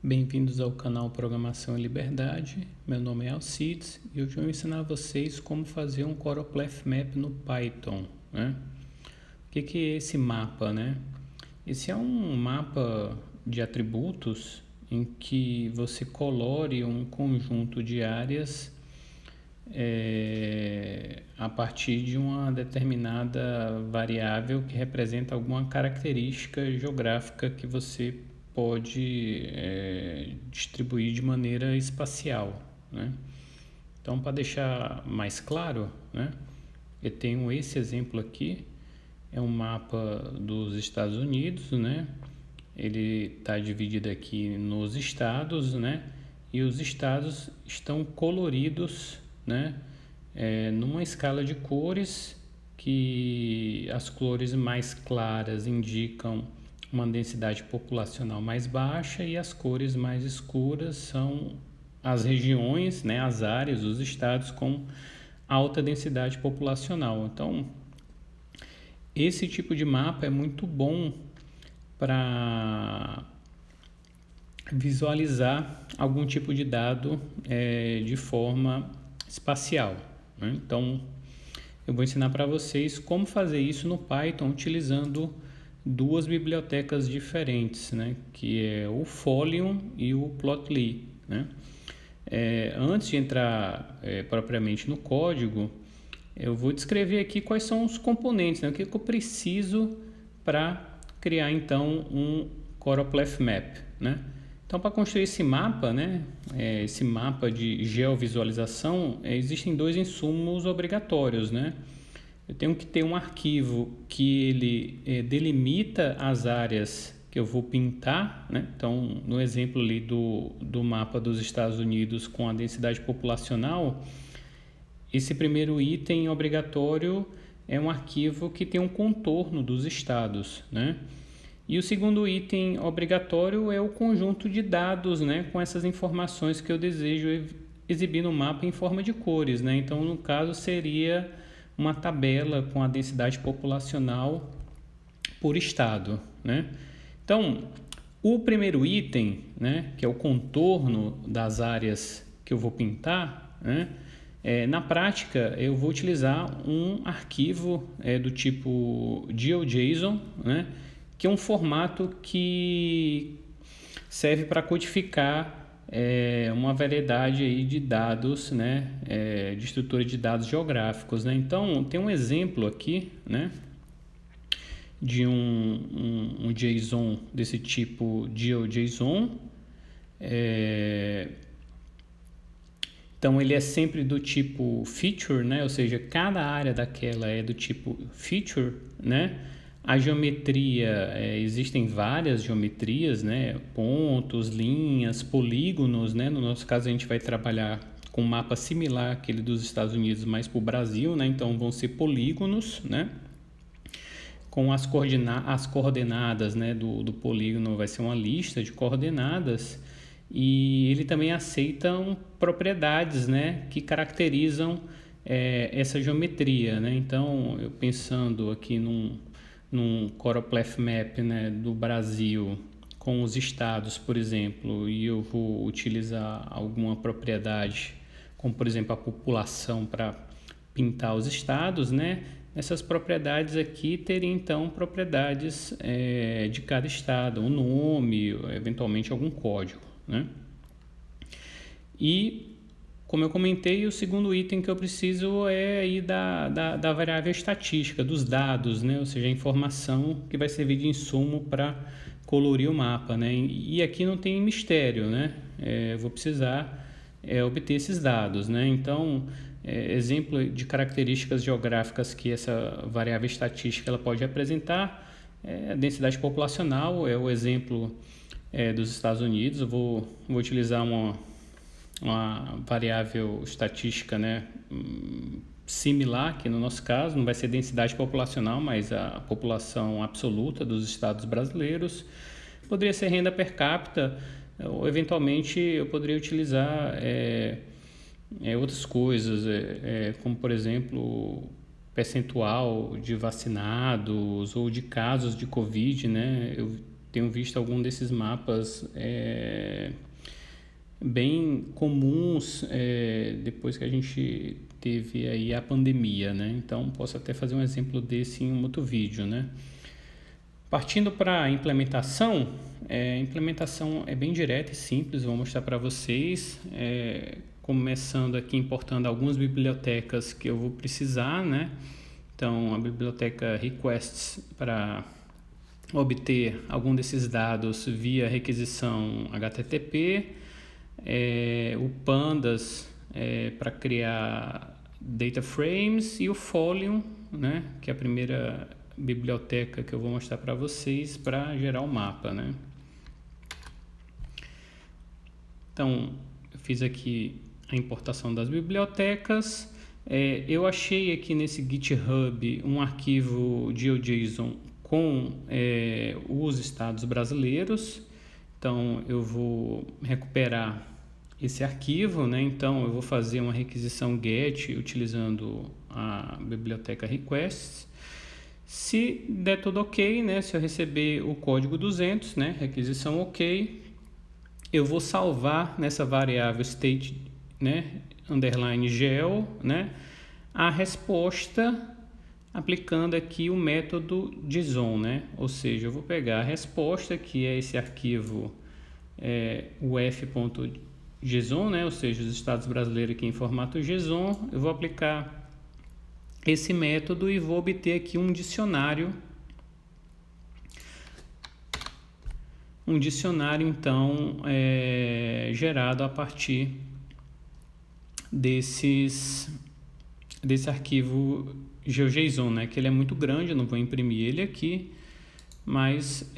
Bem-vindos ao canal Programação e Liberdade. Meu nome é Alcides e hoje eu vou ensinar a vocês como fazer um choropleth map no Python, né? O que é esse mapa, né? Esse é um mapa de atributos em que você colore um conjunto de áreas a partir de uma determinada variável que representa alguma característica geográfica que você pode distribuir de maneira espacial, né? Então, para deixar mais claro, né, eu tenho esse exemplo aqui, é um mapa dos Estados Unidos, né? Ele está dividido aqui nos estados, né? E os estados estão coloridos, né? Numa escala de cores, que as cores mais claras indicam uma densidade populacional mais baixa e as cores mais escuras são as regiões, né, as áreas, os estados com alta densidade populacional. Então, esse tipo de mapa é muito bom para visualizar algum tipo de dado de forma espacial, né? Então, eu vou ensinar para vocês como fazer isso no Python utilizando duas bibliotecas diferentes, né? Que é o Folium e o Plotly, né? Antes de entrar propriamente no código, eu vou descrever aqui quais são os componentes, né? O que eu preciso para criar então um choropleth map, né? Então, para construir esse mapa, né, esse mapa de geovisualização, existem dois insumos obrigatórios, né? Eu tenho que ter um arquivo que ele delimita as áreas que eu vou pintar, né? Então, no exemplo ali do mapa dos Estados Unidos com a densidade populacional, esse primeiro item obrigatório é um arquivo que tem um contorno dos estados, né? E o segundo item obrigatório é o conjunto de dados, né, com essas informações que eu desejo exibir no mapa em forma de cores, né? Então, no caso, seria uma tabela com a densidade populacional por estado, né? Então, o primeiro item, né, que é o contorno das áreas que eu vou pintar, né? Na prática, eu vou utilizar um arquivo do tipo GeoJSON, né, que é um formato que serve para codificar uma variedade aí de dados, né, de estrutura de dados geográficos, né? Então, tem um exemplo aqui, né, de um JSON desse tipo GeoJSON. Então, ele é sempre do tipo feature, né? Ou seja, cada área daquela é do tipo feature, né? A geometria, existem várias geometrias, né? Pontos, linhas, polígonos, né? No nosso caso, a gente vai trabalhar com um mapa similar àquele dos Estados Unidos, mas para o Brasil, né? Então, vão ser polígonos, né? Com as coordenadas, né? Do polígono vai ser uma lista de coordenadas. E ele também aceita propriedades, né, que caracterizam essa geometria, né? Então, eu pensando aqui num choropleth map, né, do Brasil com os estados, por exemplo, e eu vou utilizar alguma propriedade, como por exemplo a população para pintar os estados, né? Essas propriedades aqui teriam então propriedades de cada estado, um nome, eventualmente algum código, né? E, como eu comentei, o segundo item que eu preciso é aí da variável estatística, dos dados, né? Ou seja, a informação que vai servir de insumo para colorir o mapa, né? E aqui não tem mistério, né? Eu vou precisar obter esses dados, né? Então, exemplo de características geográficas que essa variável estatística ela pode apresentar, a densidade populacional é o exemplo dos Estados Unidos. Eu vou utilizar uma variável estatística, né, similar, que no nosso caso não vai ser densidade populacional, mas a população absoluta dos estados brasileiros. Poderia ser renda per capita, ou eventualmente eu poderia utilizar outras coisas, como por exemplo percentual de vacinados ou de casos de Covid, né? Eu tenho visto algum desses mapas bem comuns depois que a gente teve aí a pandemia, né? Então, posso até fazer um exemplo desse em um outro vídeo, né? Partindo para a implementação, a implementação é bem direta e simples, vou mostrar para vocês, começando aqui importando algumas bibliotecas que eu vou precisar, né? Então, a biblioteca requests para obter algum desses dados via requisição HTTP, o pandas para criar data frames e o Folium, né, que é a primeira biblioteca que eu vou mostrar para vocês para gerar o mapa, né? Então, eu fiz aqui a importação das bibliotecas. Eu achei aqui nesse GitHub um arquivo GeoJSON com os estados brasileiros. Então, eu vou recuperar esse arquivo, né? Então, eu vou fazer uma requisição GET utilizando a biblioteca requests. Se der tudo ok, né? Se eu receber o código 200, né? Requisição ok, eu vou salvar nessa variável state, né? Underline gel, né? A resposta aplicando aqui o método JSON, né? Ou seja, eu vou pegar a resposta, que é esse arquivo o f.json, né? Ou seja, os estados brasileiros aqui em formato JSON. Eu vou aplicar esse método e vou obter aqui um dicionário então gerado a partir desse arquivo GeoJSON, né? Que ele é muito grande, eu não vou imprimir ele aqui, mas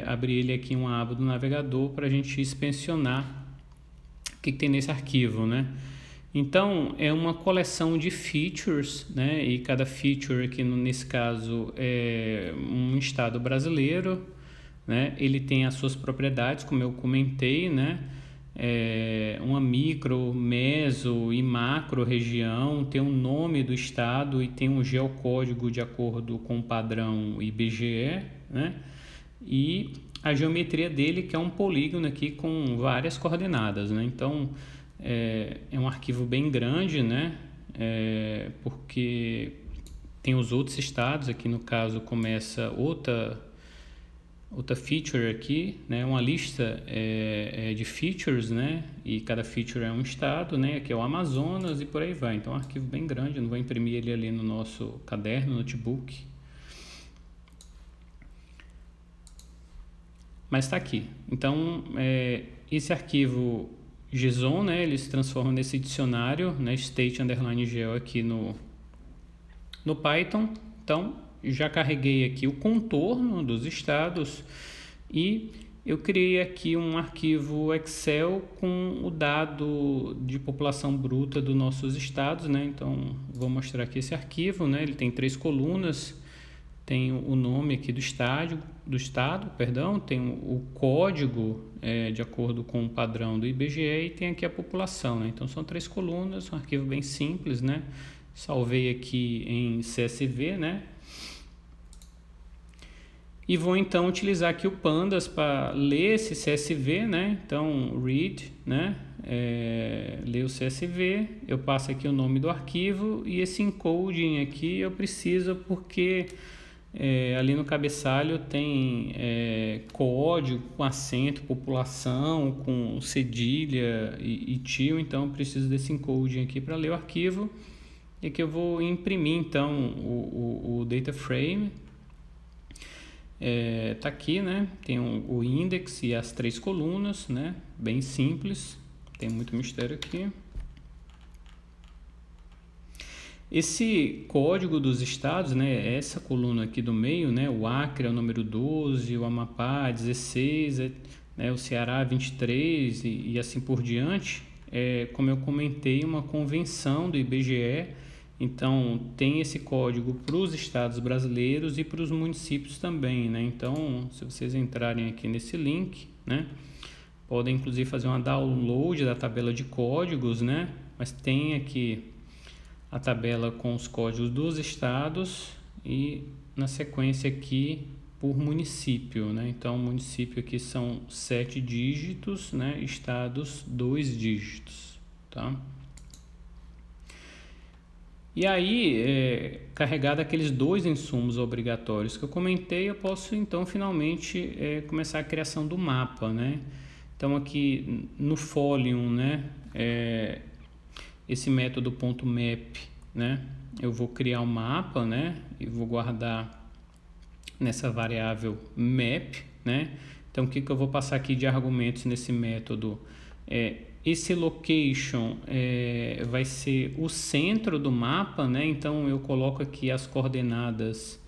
abrir ele aqui em uma aba do navegador para a gente inspecionar o que tem nesse arquivo, né? Então, é uma coleção de features, né? E cada feature aqui, nesse caso, é um estado brasileiro, né? Ele tem as suas propriedades, como eu comentei, né? Uma micro, meso e macro região, tem o nome do estado e tem um geocódigo de acordo com o padrão IBGE, né? E a geometria dele, que é um polígono aqui com várias coordenadas, né? Então, é um arquivo bem grande, né? Porque tem os outros estados, aqui no caso começa outra feature aqui, né? Uma lista de features, né? E cada feature é um estado, né? Aqui é o Amazonas e por aí vai. Então é um arquivo bem grande, eu não vou imprimir ele ali no nosso caderno, notebook. Mas está aqui. Então, esse arquivo JSON, né? Ele se transforma nesse dicionário, né? State_gel aqui no Python. Então, já carreguei aqui o contorno dos estados e eu criei aqui um arquivo Excel com o dado de população bruta dos nossos estados, né? Então, vou mostrar aqui esse arquivo, né? Ele tem 3 colunas, tem o nome aqui do estado, tem o código de acordo com o padrão do IBGE e tem aqui a população, né? Então, são 3 colunas, um arquivo bem simples, né? Salvei aqui em CSV, né? E vou então utilizar aqui o pandas para ler esse CSV, né? Então, read, né? Ler o CSV, eu passo aqui o nome do arquivo e esse encoding aqui eu preciso porque ali no cabeçalho tem código com acento, população, com cedilha e tio, então eu preciso desse encoding aqui para ler o arquivo. E aqui eu vou imprimir então o data frame. Tá aqui, né? Tem o index e as 3 colunas, né? Bem simples, tem muito mistério aqui. Esse código dos estados, né? Essa coluna aqui do meio, né? O Acre é o número 12, o Amapá 16, né? O Ceará 23 e assim por diante. Como eu comentei, uma convenção do IBGE. Então, tem esse código para os estados brasileiros e para os municípios também, né? Então, se vocês entrarem aqui nesse link, né? Podem, inclusive, fazer uma download da tabela de códigos, né? Mas tem aqui a tabela com os códigos dos estados e, na sequência aqui, por município, né? Então, município aqui são 7 dígitos, né? Estados, 2 dígitos, tá? E aí, carregado aqueles 2 insumos obrigatórios que eu comentei, eu posso então finalmente começar a criação do mapa, né? Então aqui no Folium, né? Esse método .map, né? Eu vou criar um mapa, né? E vou guardar nessa variável map, né? Então o que eu vou passar aqui de argumentos nesse método? Esse location vai ser o centro do mapa, né? Então eu coloco aqui as coordenadas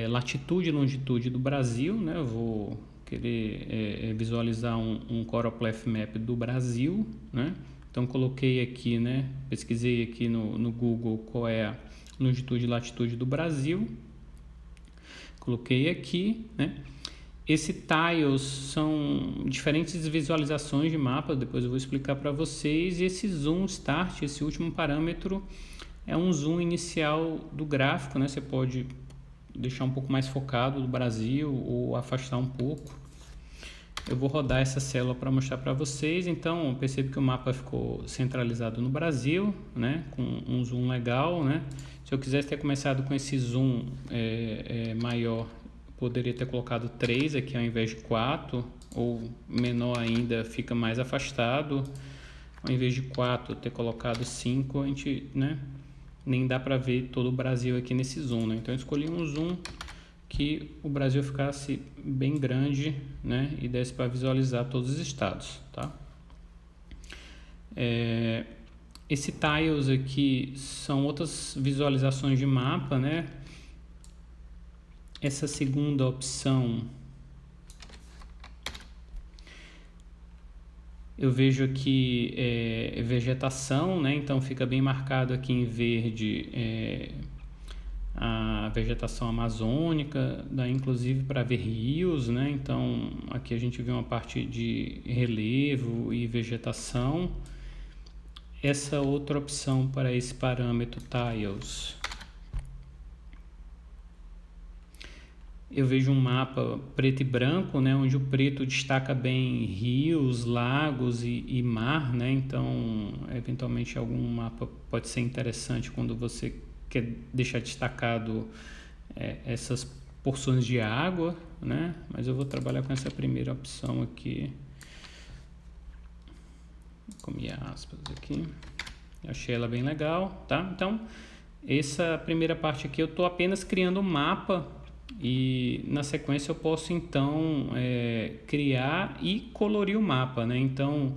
latitude e longitude do Brasil, né? Eu vou querer visualizar um choropleth map do Brasil, né? Então coloquei aqui, né? Pesquisei aqui no Google qual é a longitude e latitude do Brasil. Coloquei aqui, né? Esse tiles são diferentes visualizações de mapa, depois eu vou explicar para vocês. E esse zoom start, esse último parâmetro, é um zoom inicial do gráfico, né? Você pode deixar um pouco mais focado do Brasil ou afastar um pouco. Eu vou rodar essa célula para mostrar para vocês. Então, percebe que o mapa ficou centralizado no Brasil, né? Com um zoom legal, né? Se eu quisesse ter começado com esse zoom maior, poderia ter colocado 3 aqui ao invés de 4, ou menor ainda, fica mais afastado. Ao invés de 4, ter colocado 5, a gente, né, nem dá para ver todo o Brasil aqui nesse zoom, né? Então eu escolhi um zoom que o Brasil ficasse bem grande, né, e desse para visualizar todos os estados, tá? Esse tiles aqui são outras visualizações de mapa, né? Essa segunda opção, eu vejo aqui vegetação, né? Então fica bem marcado aqui em verde a vegetação amazônica, dá inclusive para ver rios, né? Então aqui a gente vê uma parte de relevo e vegetação. Essa outra opção para esse parâmetro tiles, eu vejo um mapa preto e branco, né, onde o preto destaca bem rios, lagos e mar, né? Então, eventualmente algum mapa pode ser interessante quando você quer deixar destacado essas porções de água, né? Mas eu vou trabalhar com essa primeira opção aqui. Comi aspas aqui. Achei ela bem legal, tá? Então, essa primeira parte aqui eu estou apenas criando um mapa. E na sequência eu posso então criar e colorir o mapa, né? Então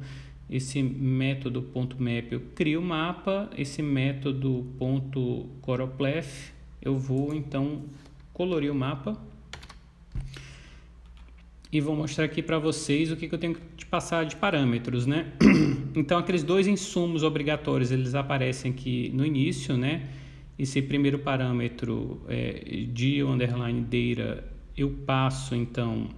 esse método .map eu crio o mapa, esse método .choropleth eu vou então colorir o mapa e vou mostrar aqui para vocês o que eu tenho que passar de parâmetros, né? Então aqueles 2 insumos obrigatórios eles aparecem aqui no início, né? Esse primeiro parâmetro geo_data, eu passo então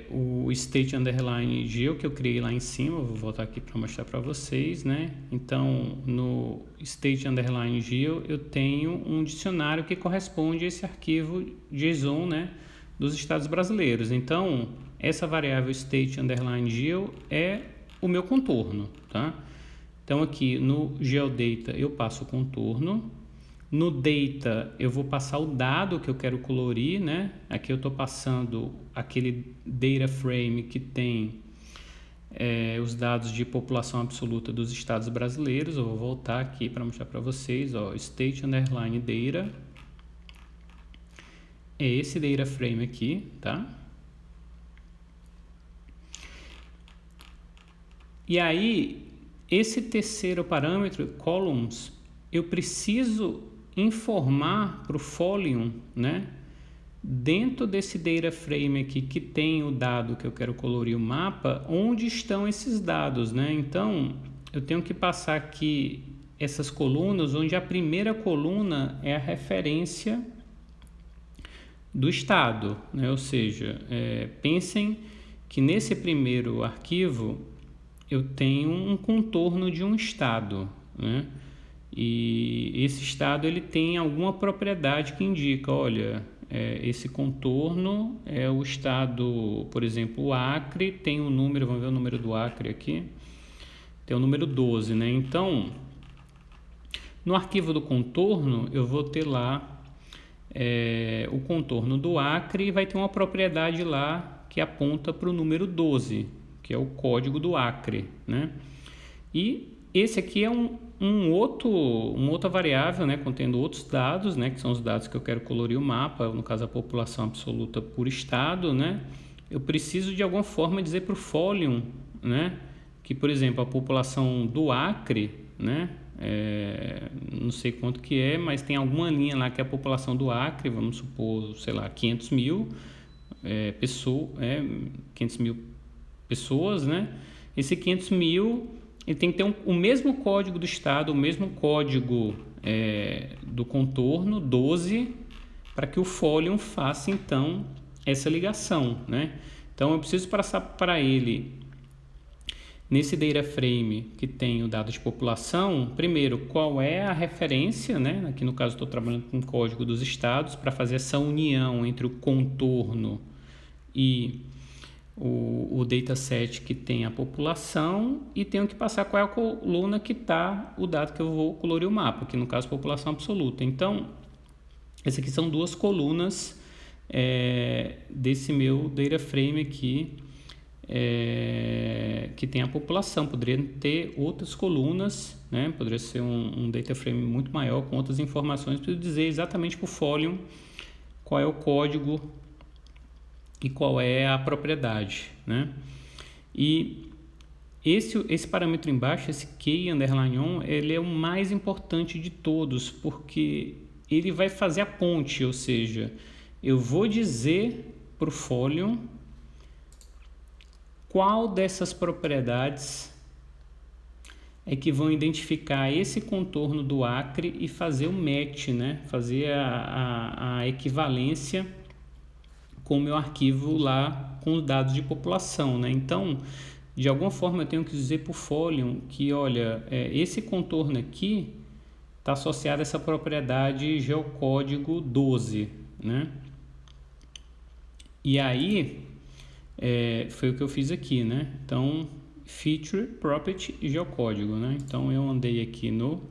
o state_geo que eu criei lá em cima. Eu vou voltar aqui para mostrar para vocês, né? Então no state_geo eu tenho um dicionário que corresponde a esse arquivo JSON, né, dos estados brasileiros. Então essa variável state_geo é o meu contorno, tá? Então aqui no GeoData eu passo o contorno, no Data eu vou passar o dado que eu quero colorir, né? Aqui eu estou passando aquele data frame que tem os dados de população absoluta dos estados brasileiros. Eu vou voltar aqui para mostrar para vocês, ó, state_data, é esse data frame aqui, tá? E aí esse terceiro parâmetro, columns, eu preciso informar para o Folium, né? Dentro desse data frame aqui que tem o dado que eu quero colorir o mapa, onde estão esses dados, né? Então, eu tenho que passar aqui essas colunas, onde a primeira coluna é a referência do estado, né? Ou seja, pensem que nesse primeiro arquivo eu tenho um contorno de um estado, né? E esse estado ele tem alguma propriedade que indica, olha, esse contorno é o estado, por exemplo, o Acre tem o número, vamos ver o número do Acre aqui, tem o número 12, né? Então, no arquivo do contorno, eu vou ter lá o contorno do Acre e vai ter uma propriedade lá que aponta para o número 12, que é o código do Acre, né? E esse aqui é uma outra variável, né, contendo outros dados, né, que são os dados que eu quero colorir o mapa, no caso a população absoluta por estado, né? Eu preciso de alguma forma dizer para o Folium, né, que, por exemplo, a população do Acre, né, não sei quanto que é, mas tem alguma linha lá que é a população do Acre, vamos supor, sei lá, 500 mil pessoas, né? Esse 500 mil ele tem que ter o mesmo código do estado, o mesmo código do contorno, 12, para que o Folium faça, então, essa ligação, né? Então, eu preciso passar para ele, nesse data frame que tem o dado de população, primeiro, qual é a referência, né? Aqui, no caso, estou trabalhando com o código dos estados, para fazer essa união entre o contorno e o dataset que tem a população, e tenho que passar qual é a coluna que está o dado que eu vou colorir o mapa, que no caso população absoluta. Então, essas aqui são duas colunas desse meu data frame aqui, que tem a população. Poderia ter outras colunas, né? Poderia ser um data frame muito maior com outras informações. Preciso dizer exatamente para o Folium qual é o código e qual é a propriedade, né? E esse parâmetro embaixo, esse key_on, ele é o mais importante de todos, porque ele vai fazer a ponte, ou seja, eu vou dizer para o Folium qual dessas propriedades é que vão identificar esse contorno do Acre e fazer o match, né? Fazer a equivalência com o meu arquivo lá com os dados de população, né? Então, de alguma forma eu tenho que dizer para o Folium que, olha, esse contorno aqui está associado a essa propriedade geocódigo 12, né? E aí, foi o que eu fiz aqui, né? Então, feature, property e geocódigo, né? Então, eu andei aqui no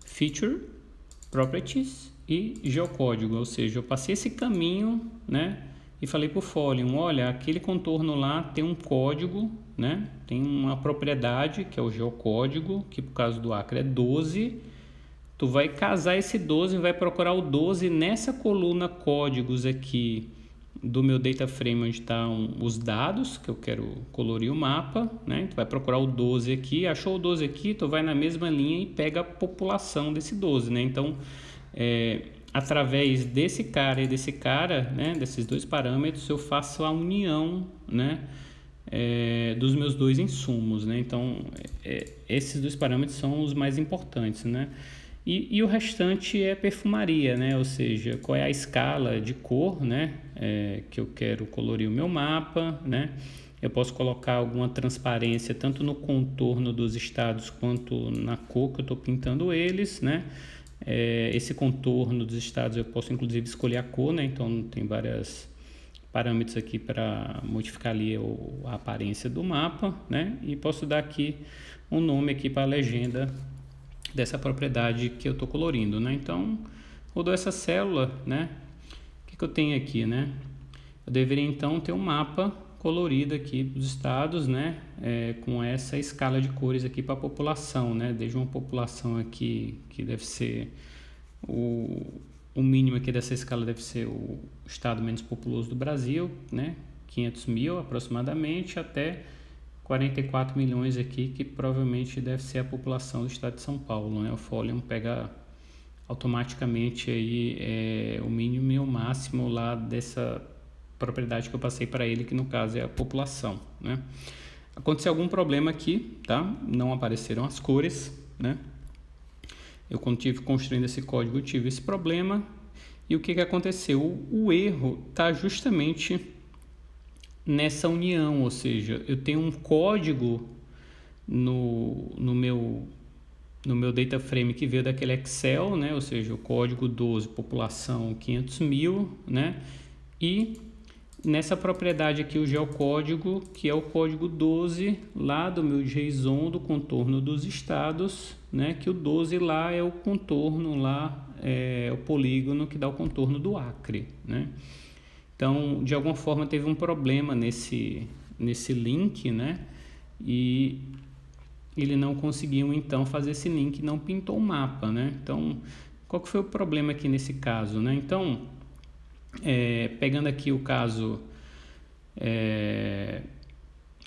feature, properties e geocódigo, ou seja, eu passei esse caminho, né? E falei para o Folium, olha, aquele contorno lá tem um código, né? Tem uma propriedade, que é o geocódigo, que por causa do Acre é 12. Tu vai casar esse 12 e vai procurar o 12 nessa coluna códigos aqui do meu data frame, onde estão os dados, que eu quero colorir o mapa, né? Tu vai procurar o 12 aqui, achou o 12 aqui, tu vai na mesma linha e pega a população desse 12, né? Então, através desse cara e desse cara, né, desses dois parâmetros, eu faço a união, né, dos meus dois insumos, né? Então, esses dois parâmetros são os mais importantes, né? E o restante é perfumaria, né? Ou seja, qual é a escala de cor, né, que eu quero colorir o meu mapa, né? Eu posso colocar alguma transparência tanto no contorno dos estados quanto na cor que eu estou pintando eles, né? Esse contorno dos estados eu posso inclusive escolher a cor, né? Então tem vários parâmetros aqui para modificar ali a aparência do mapa, né? E posso dar aqui um nome aqui para a legenda dessa propriedade que eu estou colorindo, né? Então rodou essa célula, né? O que eu tenho aqui, né? Eu deveria então ter um mapa colorido aqui dos estados, né? Com essa escala de cores aqui para a população, né? Desde uma população aqui que deve ser o mínimo aqui dessa escala deve ser o estado menos populoso do Brasil, né? 500 mil aproximadamente, até 44 milhões aqui, que provavelmente deve ser a população do estado de São Paulo, né? O Folium pega automaticamente aí o mínimo e o máximo lá dessa propriedade que eu passei para ele, que no caso é a população, né? Aconteceu algum problema aqui, tá? Não apareceram as cores, né? Eu, quando estive construindo esse código, eu tive esse problema. E o que aconteceu? O erro está justamente nessa união, ou seja, eu tenho um código no meu no meu data frame que veio daquele Excel, né? Ou seja, o código 12, população 500.000, né? E nessa propriedade aqui o geocódigo, que é o código 12 lá do meu JSON do contorno dos estados, né? Que o 12 lá é o contorno lá, é o polígono que dá o contorno do Acre, né? Então, de alguma forma teve um problema nesse link, né? E ele não conseguiu então fazer esse link, não pintou o mapa, né? Então, qual que foi o problema aqui nesse caso, né? Então, pegando aqui o caso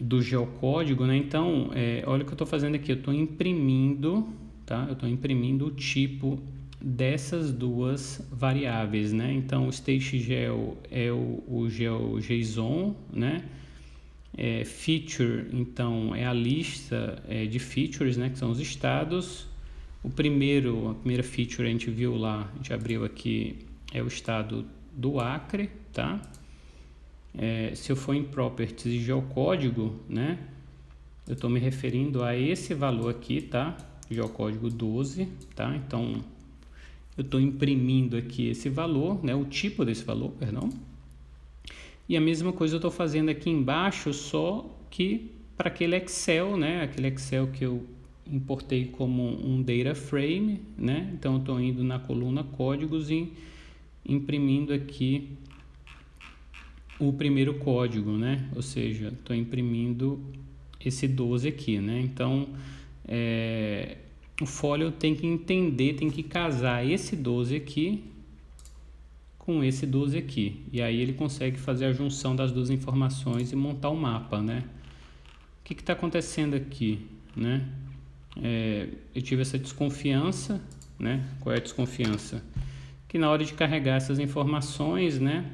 do geocódigo, né? Então, olha o que eu estou fazendo aqui, eu estou imprimindo, tá? Eu estou imprimindo o tipo dessas duas variáveis, né? Então, o StateGeo é o GeoJSON, né? Feature, então, é a lista de features, né? Que são os estados. A primeira feature a gente viu lá, a gente abriu aqui, é o estado do Acre, tá? Se eu for em Properties e Geocódigo, né? Eu estou me referindo a esse valor aqui, tá? Geocódigo 12, tá? Então, eu estou imprimindo aqui esse valor, né? O tipo desse valor, perdão. E a mesma coisa eu estou fazendo aqui embaixo, só que para aquele Excel, né? Aquele Excel que eu importei como um data frame, né? Então, eu estou indo na coluna códigos e imprimindo aqui o primeiro código, né? Ou seja, estou imprimindo esse 12 aqui, né? Então, o Folio tem que entender, tem que casar esse 12 aqui com esse 12 aqui. E aí ele consegue fazer a junção das duas informações e montar o mapa, né? O que está acontecendo aqui, né? Eu tive essa desconfiança, né? Qual é a desconfiança? Que na hora de carregar essas informações, né?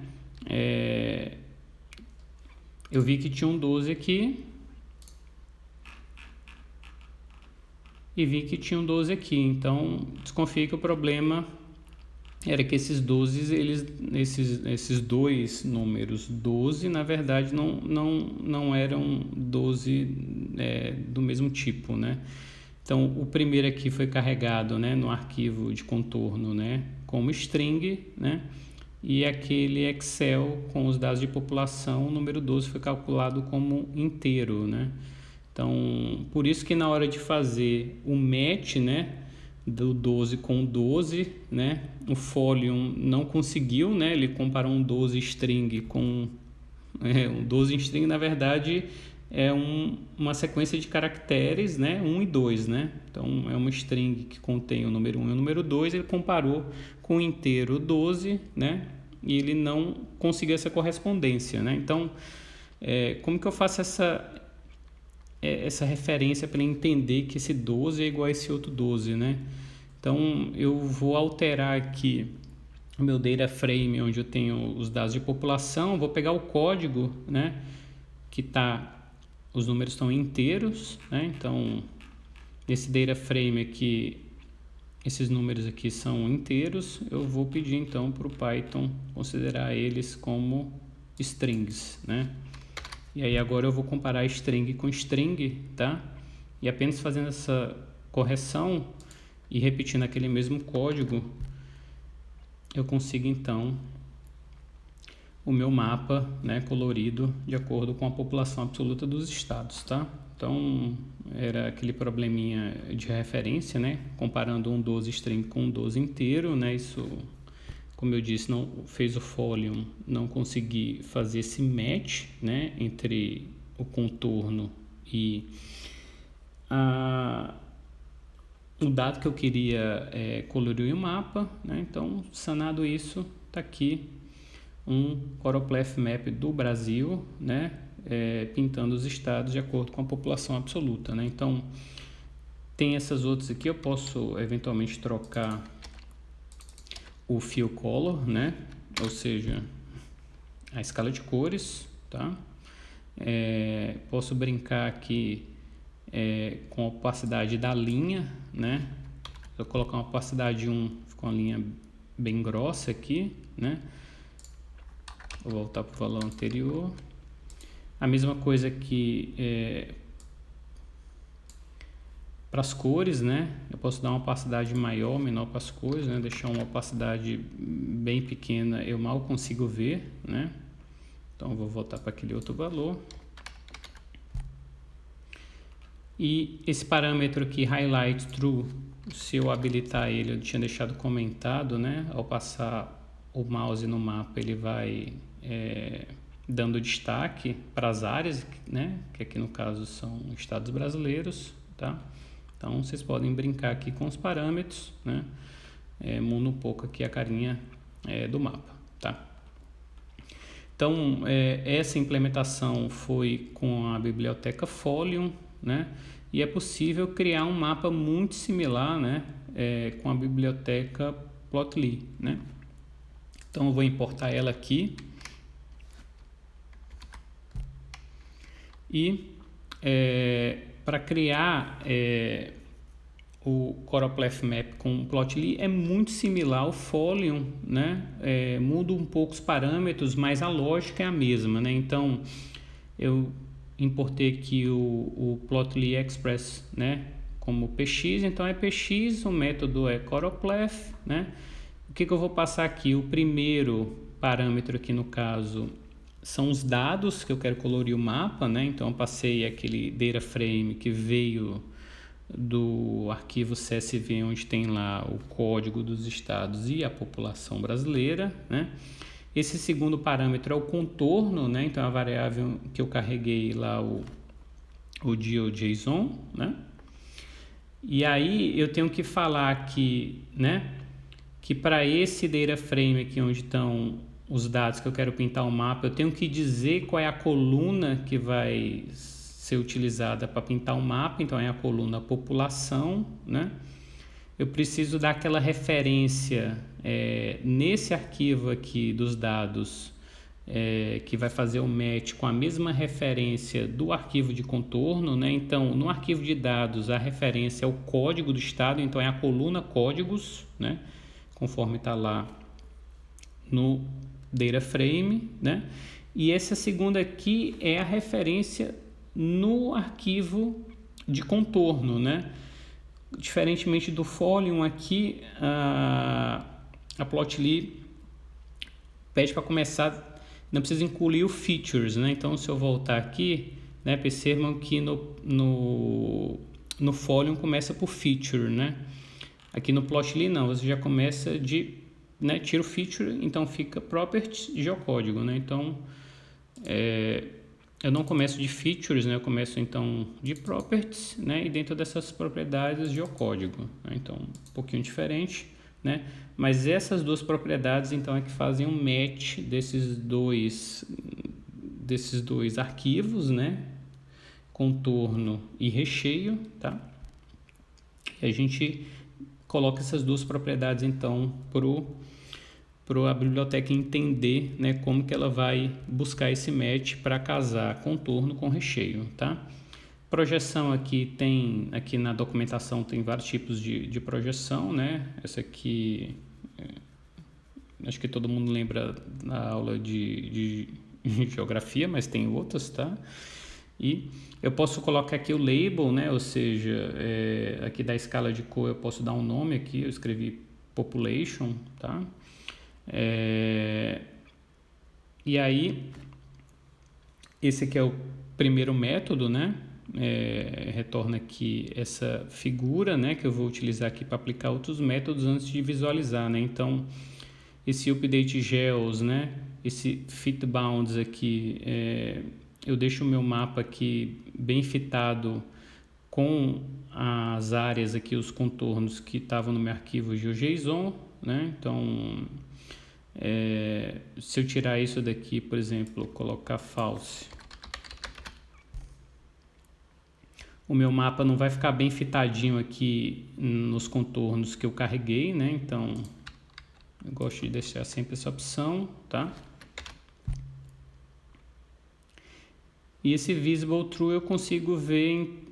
Eu vi que tinha um 12 aqui e vi que tinha um 12 aqui. Então, desconfiei que o problema era que esses 12, esses dois números 12, na verdade, não eram 12 do mesmo tipo, né? Então, o primeiro aqui foi carregado, né, no arquivo de contorno, né, como string, né? E aquele Excel com os dados de população, o número 12 foi calculado como inteiro, né? Então, por isso que na hora de fazer o match, né, do 12 com 12, né, o Folium não conseguiu, né? Ele comparou um 12 string com um 12 string, na verdade, é uma sequência de caracteres, né, 1 e 2, né? Então, é uma string que contém o número 1 e o número 2, ele comparou com o inteiro 12, né? E ele não conseguiu essa correspondência, né? Então, como que eu faço essa referência para entender que esse 12 é igual a esse outro 12, né? Então, eu vou alterar aqui o meu data frame, onde eu tenho os dados de população, vou pegar o código, né? Que os números estão inteiros, né? Então, nesse data frame aqui, esses números aqui são inteiros, eu vou pedir então para o Python considerar eles como strings, né? E aí agora eu vou comparar string com string, tá? E apenas fazendo essa correção e repetindo aquele mesmo código, eu consigo então o meu mapa, né, colorido de acordo com a população absoluta dos estados, tá? Então, era aquele probleminha de referência, né? Comparando um 12 string com um 12 inteiro, né? Isso, como eu disse, não fez o Folium não conseguir fazer esse match, né? Entre o contorno e o dado que eu queria colorir o mapa, né? Então, sanado isso, tá aqui um Choropleth Map do Brasil, né? Pintando os estados de acordo com a população absoluta, né? Então, tem essas outras aqui, eu posso eventualmente trocar o fill color, né? Ou seja, a escala de cores, tá? Posso brincar aqui com a opacidade da linha, né? Se eu colocar uma opacidade 1, fica uma linha bem grossa aqui, né? Vou voltar para o valor anterior. A mesma coisa aqui para as cores, né? Eu posso dar uma opacidade maior, menor para as cores, né? Deixar uma opacidade bem pequena, eu mal consigo ver, né? Então eu vou voltar para aquele outro valor. E esse parâmetro aqui, highlight true, se eu habilitar ele, eu tinha deixado comentado, né? Ao passar o mouse no mapa, ele vai dando destaque para as áreas, né? Que aqui no caso são estados brasileiros, tá? Então vocês podem brincar aqui com os parâmetros, né? Muda um pouco aqui a carinha do mapa, tá? Então essa implementação foi com a biblioteca Folium, né? E é possível criar um mapa muito similar, né? Com a biblioteca Plotly, né? Então eu vou importar ela aqui e para criar o Choropleth Map com o Plotly é muito similar ao Folium, né? Muda um pouco os parâmetros, mas a lógica é a mesma, né? Então eu importei aqui o Plotly Express, né? Como px, então é px, o método é Choropleth, né? O que eu vou passar aqui? O primeiro parâmetro aqui no caso são os dados que eu quero colorir o mapa, né? Então eu passei aquele data frame que veio do arquivo CSV, onde tem lá o código dos estados e a população brasileira, né? Esse segundo parâmetro é o contorno, né? Então a variável que eu carreguei lá o GeoJSON, né? E aí eu tenho que falar aqui, né? Que para esse data frame aqui onde estão os dados que eu quero pintar o mapa, eu tenho que dizer qual é a coluna que vai ser utilizada para pintar o mapa. Então é a coluna população, né? Eu preciso dar aquela referência nesse arquivo aqui dos dados que vai fazer o match com a mesma referência do arquivo de contorno, né? Então no arquivo de dados a referência é o código do estado, então é a coluna códigos, né? Conforme está lá no data frame, né? E essa segunda aqui é a referência no arquivo de contorno, né? Diferentemente do Folium aqui, a Plotly pede para começar, não precisa incluir o features, né? Então se eu voltar aqui, né, percebam que no Folium começa por feature, né? Aqui no Plotly não, você já começa de, né, tira o feature, então fica properties geocódigo, né? Então eu não começo de features, né? Eu começo então de properties, né? E dentro dessas propriedades geocódigo, né? Então um pouquinho diferente, né? Mas essas duas propriedades então é que fazem um match desses dois arquivos, né? Contorno e recheio, tá? E a gente coloca essas duas propriedades então para a biblioteca entender, né, como que ela vai buscar esse match para casar contorno com recheio, tá? Projeção aqui na documentação tem vários tipos de projeção, né? Essa aqui, acho que todo mundo lembra na aula de geografia, mas tem outras, tá? E eu posso colocar aqui o label, né? Ou seja, aqui da escala de cor eu posso dar um nome aqui, eu escrevi population, tá? E aí, esse aqui é o primeiro método, né? Retorna aqui essa figura, né? Que eu vou utilizar aqui para aplicar outros métodos antes de visualizar, né? Então, esse update geos, né? Esse fit bounds aqui, eu deixo o meu mapa aqui bem fitado com as áreas aqui, os contornos que estavam no meu arquivo GeoJSON, né? Então, se eu tirar isso daqui, por exemplo, colocar false, o meu mapa não vai ficar bem fitadinho aqui nos contornos que eu carreguei, né? Então, eu gosto de deixar sempre essa opção, tá? E esse visible true eu consigo ver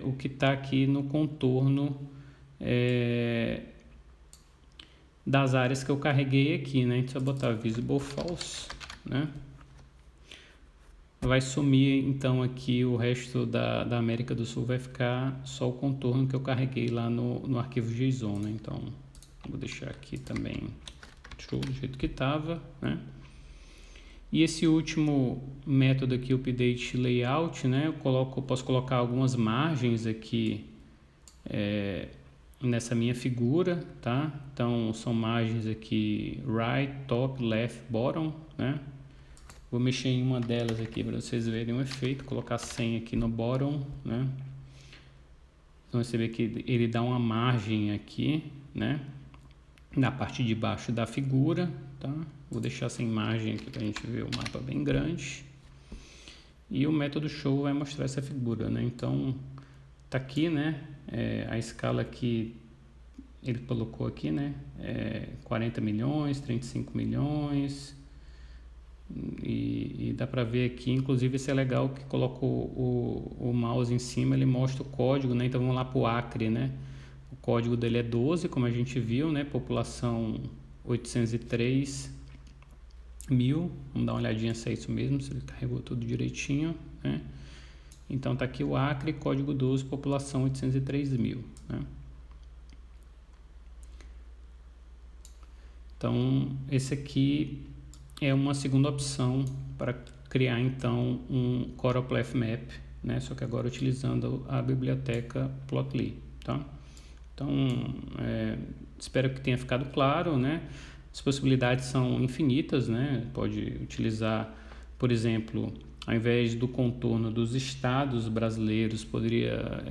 o que está aqui no contorno das áreas que eu carreguei aqui, né? Então, eu vou botar visible false, né? vai sumir então aqui o resto da América do Sul, vai ficar só o contorno que eu carreguei lá no arquivo JSON, né? Então, vou deixar aqui também show do jeito que estava, né? E esse último método aqui, update layout, né? Eu posso colocar algumas margens aqui nessa minha figura, tá? Então, são margens aqui right, top, left, bottom, né? Vou mexer em uma delas aqui para vocês verem o efeito, colocar 100 aqui no bottom, né? Então você vê que ele dá uma margem aqui, né? Na parte de baixo da figura, tá? Vou deixar sem margem aqui para a gente ver o mapa bem grande. E o método show vai mostrar essa figura, né? Então, tá aqui, né? A escala que ele colocou aqui, né? 40 milhões, 35 milhões... E dá para ver aqui, inclusive esse é legal que colocou o mouse em cima, ele mostra o código, né? Então vamos lá para o Acre, né? O código dele é 12, como a gente viu, né? População 803 mil. Vamos dar uma olhadinha se é isso mesmo, se ele carregou tudo direitinho, né? Então tá aqui o Acre, código 12, população 803 mil, né? Então esse aqui é uma segunda opção para criar então um choropleth map, né? Só que agora utilizando a biblioteca Plotly, tá? Então, espero que tenha ficado claro, né? As possibilidades são infinitas, né? Pode utilizar, por exemplo, ao invés do contorno dos estados brasileiros, poderia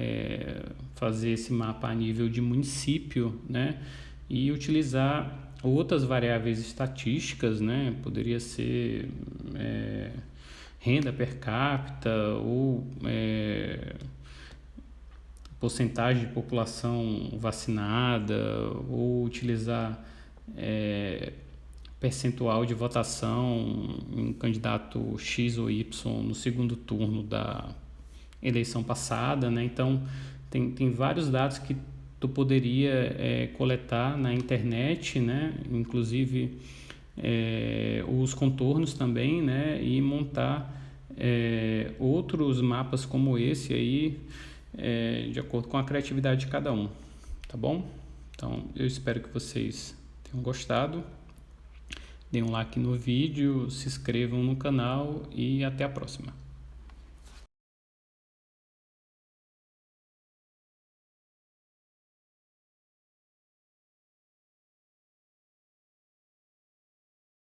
fazer esse mapa a nível de município, né? E utilizar outras variáveis estatísticas, né? Poderia ser renda per capita ou porcentagem de população vacinada, ou utilizar percentual de votação em candidato X ou Y no segundo turno da eleição passada, né? Então, tem vários dados que tu poderia coletar na internet, né? Inclusive os contornos também, né? E montar outros mapas como esse aí, de acordo com a criatividade de cada um, tá bom? Então, eu espero que vocês tenham gostado. Deem um like no vídeo, se inscrevam no canal e até a próxima.